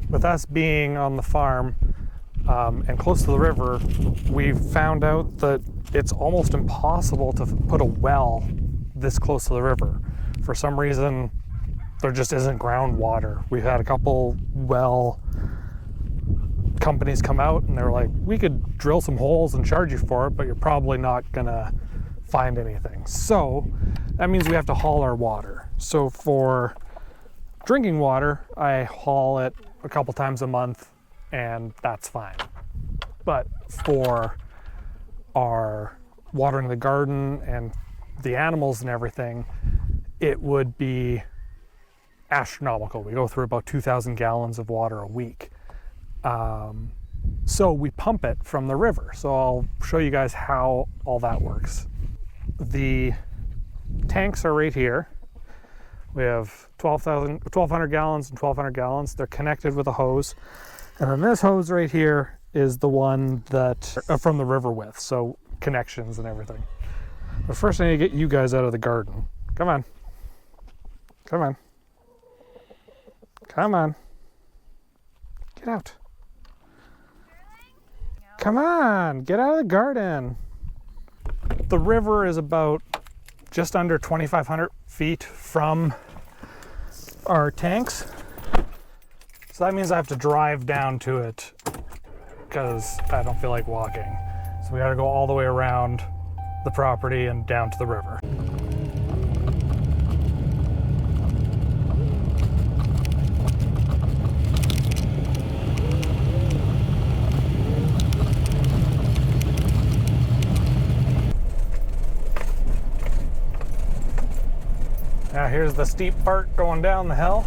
with us being on the farm and close to the river, we found out that it's almost impossible to put a well this close to the river. For some reason, there just isn't groundwater. We've had a couple well companies come out and they're like, we could drill some holes and charge you for it, but you're probably not gonna find anything. So that means we have to haul our water. So for drinking water, I haul it a couple times a month and that's fine. But for our watering the garden and the animals and everything, it would be astronomical. We go through about 2,000 gallons of water a week. So we pump it from the river. So I'll show you guys how all that works. The tanks are right here. We have 1,200 gallons and 1,200 gallons. They're connected with a hose. And then this hose right here is the one that from the river with, so connections and everything. But first I need to get you guys out of the garden. Come on. Come on. Come on. Get out. Come on, get out of the garden. The river is about just under 2,500 feet from our tanks. So that means I have to drive down to it because I don't feel like walking. So we gotta go all the way around the property and down to the river. Now here's the steep part going down the hill.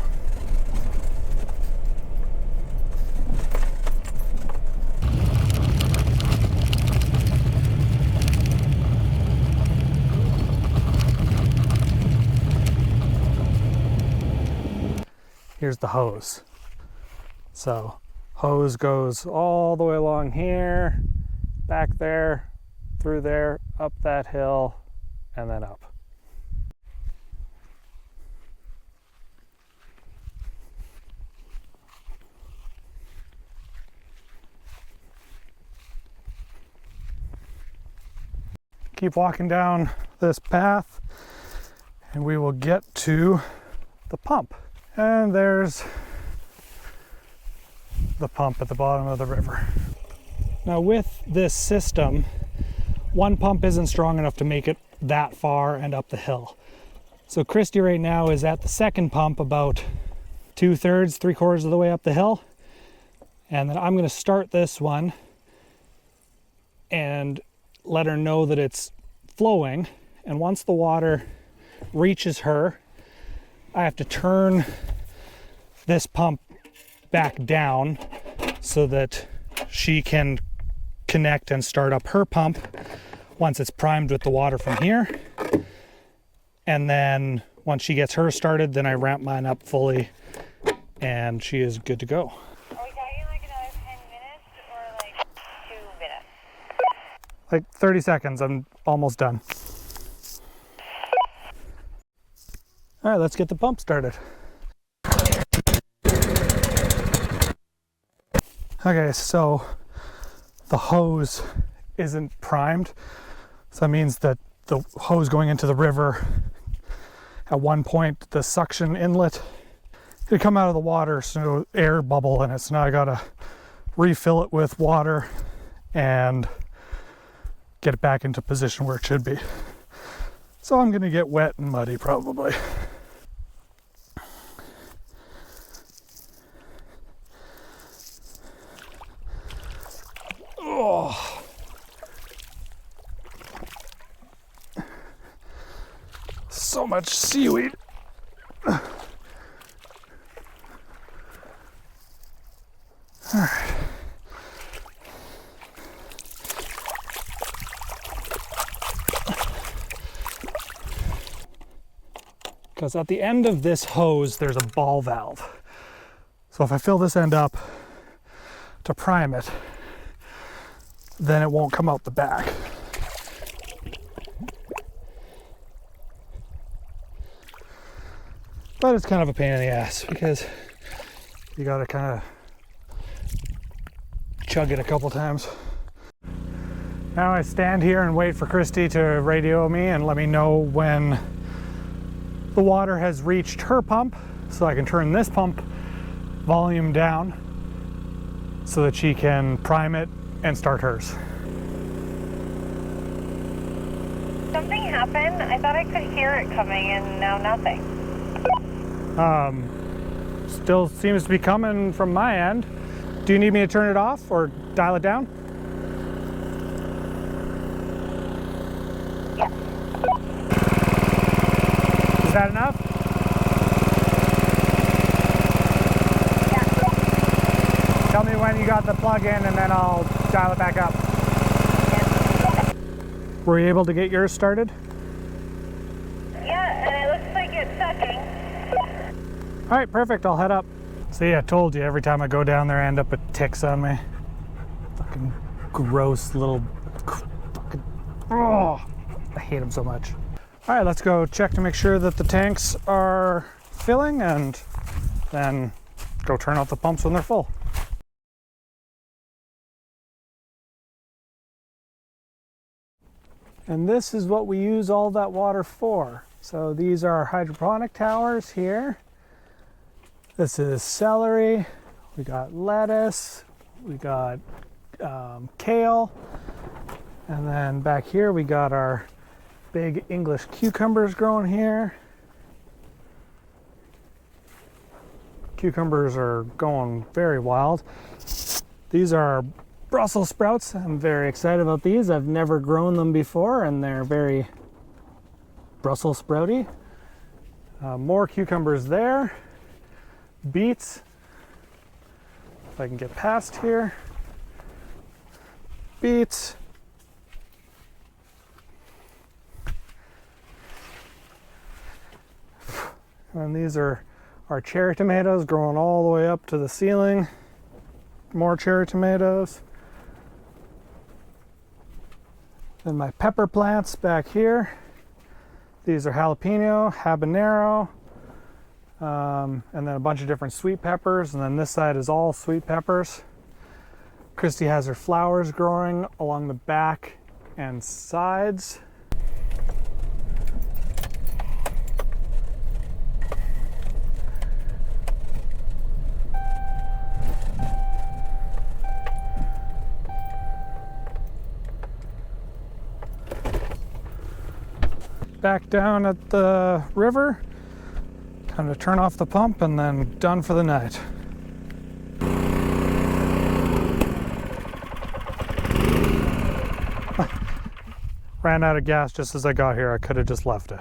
Here's the hose. So hose goes all the way along here, back there, through there, up that hill, and then up. Keep walking down this path and we will get to the pump. And there's the pump at the bottom of the river. Now with this system, one pump isn't strong enough to make it that far and up the hill. So Christy right now is at the second pump about 2/3, 3/4 of the way up the hill. And then I'm gonna start this one and let her know that it's flowing. And once the water reaches her, I have to turn this pump back down so that she can connect and start up her pump once it's primed with the water from here. And then once she gets her started, then I ramp mine up fully and she is good to go. Are we talking like another 10 minutes or like 2 minutes? Like 30 seconds, I'm almost done. All right, let's get the pump started. Okay, so the hose isn't primed. So that means that the hose going into the river, at one point, the suction inlet could come out of the water, so air bubble in it. So now I gotta refill it with water and get it back into position where it should be. So I'm gonna get wet and muddy probably. Oh. So much seaweed. All right. Because at the end of this hose, there's a ball valve. So if I fill this end up to prime it, then it won't come out the back. But it's kind of a pain in the ass because you gotta kind of chug it a couple times. Now I stand here and wait for Christy to radio me and let me know when the water has reached her pump, so I can turn this pump volume down so that she can prime it and start hers. Something happened. I thought I could hear it coming, and now nothing. Still seems to be coming from my end. Do you need me to turn it off or dial it down? Yeah. Is that enough? Yeah. Tell me when you got the plug in and then I'll dial it back up. Yeah. Were you able to get yours started? Yeah, and it looks like it's sucking. All right, perfect, I'll head up. See, I told you, every time I go down there, I end up with ticks on me. Fucking gross little, fucking, oh, I hate them so much. All right, let's go check to make sure that the tanks are filling and then go turn off the pumps when they're full. And this is what we use all that water for. So these are hydroponic towers here. This is celery, we got lettuce, we got kale, and then back here we got our big English cucumbers growing here. Cucumbers are going very wild. These are Brussels sprouts. I'm very excited about these. I've never grown them before and they're very Brussels sprouty. More cucumbers there. Beets, if I can get past here. Beets. And these are our cherry tomatoes growing all the way up to the ceiling. More cherry tomatoes. Then my pepper plants back here. These are jalapeno, habanero, and then a bunch of different sweet peppers, and then this side is all sweet peppers. Christy has her flowers growing along the back and sides. Back down at the river. Time to turn off the pump and then done for the night. Ran out of gas just as I got here. I could have just left it.